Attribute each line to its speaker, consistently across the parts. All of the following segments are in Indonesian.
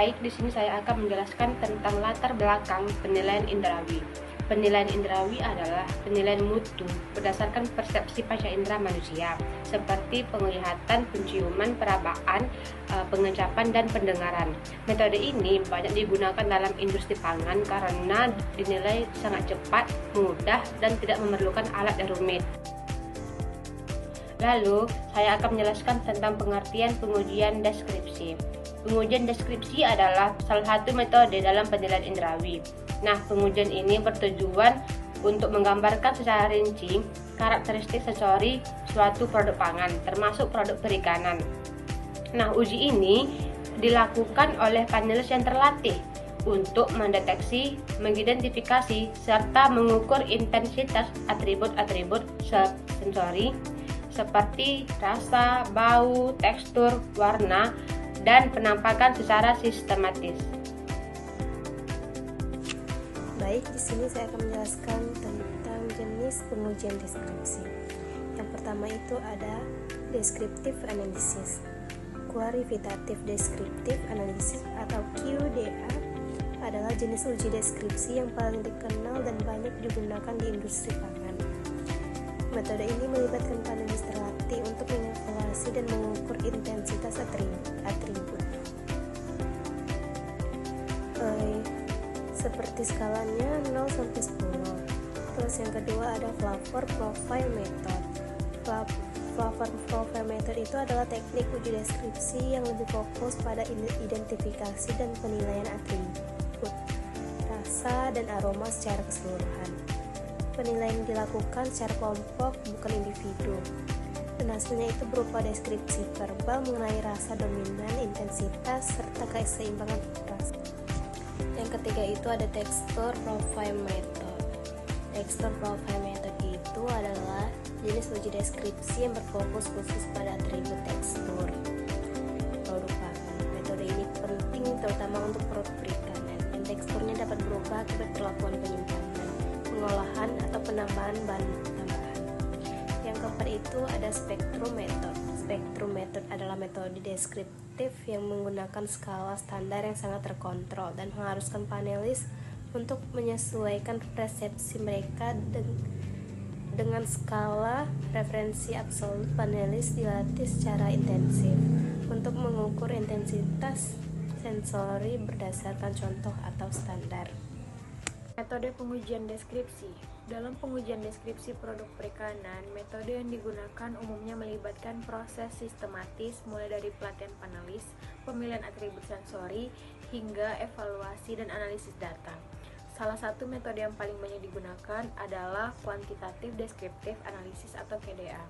Speaker 1: Baik, di sini saya akan menjelaskan tentang latar belakang penilaian indrawi. Penilaian indrawi adalah penilaian mutu berdasarkan persepsi panca indera manusia, seperti penglihatan, penciuman, perabaan, pengecapan, dan pendengaran. Metode ini banyak digunakan dalam industri pangan karena dinilai sangat cepat, mudah, dan tidak memerlukan alat yang rumit. Lalu, saya akan menjelaskan tentang pengertian pengujian deskripsi. Pengujian deskripsi adalah salah satu metode dalam penilaian indrawi. Nah, pengujian ini bertujuan untuk menggambarkan secara rinci karakteristik sensori suatu produk pangan, termasuk produk perikanan. Nah, uji ini dilakukan oleh panelis yang terlatih untuk mendeteksi, mengidentifikasi, serta mengukur intensitas atribut-atribut sensori seperti rasa, bau, tekstur, warna, dan penampakan secara sistematis.
Speaker 2: Baik, di sini saya akan menjelaskan tentang jenis pengujian deskripsi. Yang pertama itu ada descriptive analysis. Qualitative descriptive analysis atau QDA adalah jenis uji deskripsi yang paling dikenal dan banyak digunakan di industri pangan. Metode ini melibatkan panelis terlatih untuk mengevaluasi dan mengukur intensitas atribut. Seperti skalanya 0 sampai 10. Terus yang kedua ada flavor profile method. Flavor profile method itu adalah teknik uji deskripsi yang lebih fokus pada identifikasi dan penilaian atribut, rasa, dan aroma secara keseluruhan. Penilaian dilakukan secara kelompok, bukan individu. Dan hasilnya itu berupa deskripsi verbal mengenai rasa dominan, intensitas, serta keseimbangan rasa. Yang ketiga itu ada texture profile method. Texture profile method itu adalah jenis uji deskripsi yang berfokus khusus pada atribut tekstur produk pangan. Metode ini penting terutama untuk produk perikanan, dan teksturnya dapat berubah akibat perlakuan penyimpanan, pengolahan, atau penambahan bahan tambahan. Yang keempat itu ada spectrum method. Spectrum method adalah metode deskriptif yang menggunakan skala standar yang sangat terkontrol dan mengharuskan panelis untuk menyesuaikan persepsi mereka dengan skala referensi absolut. Panelis dilatih secara intensif untuk mengukur intensitas sensori berdasarkan contoh atau standar.
Speaker 3: Metode pengujian deskripsi. Dalam pengujian deskripsi produk perikanan, metode yang digunakan umumnya melibatkan proses sistematis mulai dari pelatihan panelis, pemilihan atribut sensori, hingga evaluasi dan analisis data. Salah satu metode yang paling banyak digunakan adalah Quantitative Descriptive Analysis atau QDA.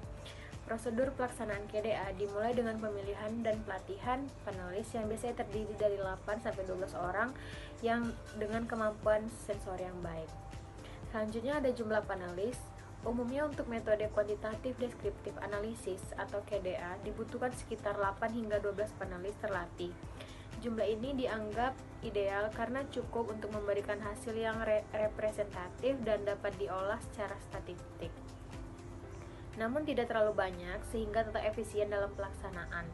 Speaker 3: Prosedur pelaksanaan QDA dimulai dengan pemilihan dan pelatihan panelis yang biasanya terdiri dari 8-12 orang yang dengan kemampuan sensor yang baik. Selanjutnya ada jumlah panelis. Umumnya untuk metode Quantitative Descriptive Analysis atau QDA dibutuhkan sekitar 8 hingga 12 panelis terlatih. Jumlah ini dianggap ideal karena cukup untuk memberikan hasil yang representatif dan dapat diolah secara statistik. Namun tidak terlalu banyak sehingga tetap efisien dalam pelaksanaan.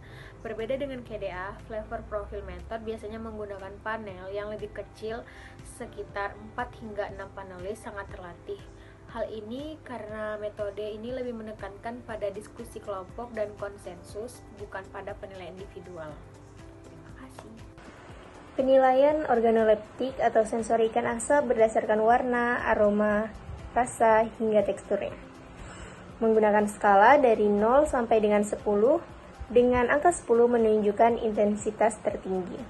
Speaker 3: Berbeda dengan QDA, Flavor Profile Method biasanya menggunakan panel yang lebih kecil, sekitar 4 hingga 6 panelis sangat terlatih. Hal ini karena metode ini lebih menekankan pada diskusi kelompok dan konsensus, bukan pada penilaian individual. Terima kasih.
Speaker 2: Penilaian organoleptik atau sensori ikan asap berdasarkan warna, aroma, rasa, hingga teksturnya. Menggunakan skala dari 0 sampai dengan 10, dengan angka 10 menunjukkan intensitas tertinggi.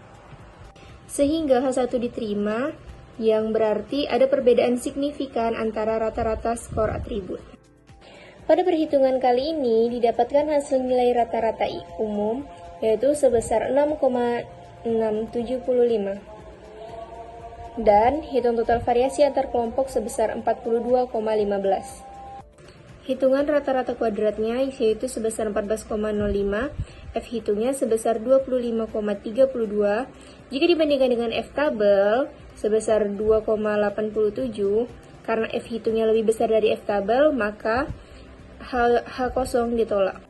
Speaker 2: Sehingga H1 diterima, yang berarti ada perbedaan signifikan antara rata-rata skor atribut. Pada perhitungan kali ini, didapatkan hasil nilai rata-rata umum, yaitu sebesar 6,675. Dan hitung total variasi antar kelompok sebesar 42,15. Hitungan rata-rata kuadratnya yaitu sebesar 14,05, F hitungnya sebesar 25,32. Jika dibandingkan dengan F tabel sebesar 2,87, karena F hitungnya lebih besar dari F tabel, maka H0 ditolak.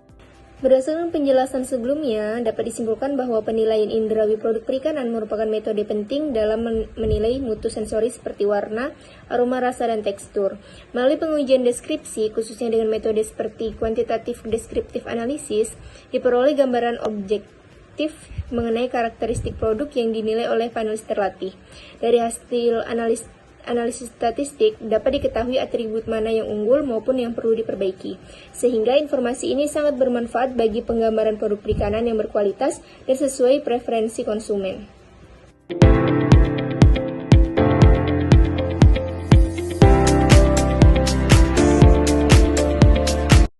Speaker 4: Berdasarkan penjelasan sebelumnya, dapat disimpulkan bahwa penilaian indrawi produk perikanan merupakan metode penting dalam menilai mutu sensori seperti warna, aroma, rasa, dan tekstur. Melalui pengujian deskripsi, khususnya dengan metode seperti quantitative descriptive analysis, diperoleh gambaran objektif mengenai karakteristik produk yang dinilai oleh panelis terlatih. Dari hasil analisis statistik dapat diketahui atribut mana yang unggul maupun yang perlu diperbaiki, sehingga informasi ini sangat bermanfaat bagi penggambaran produk perikanan yang berkualitas dan sesuai preferensi konsumen.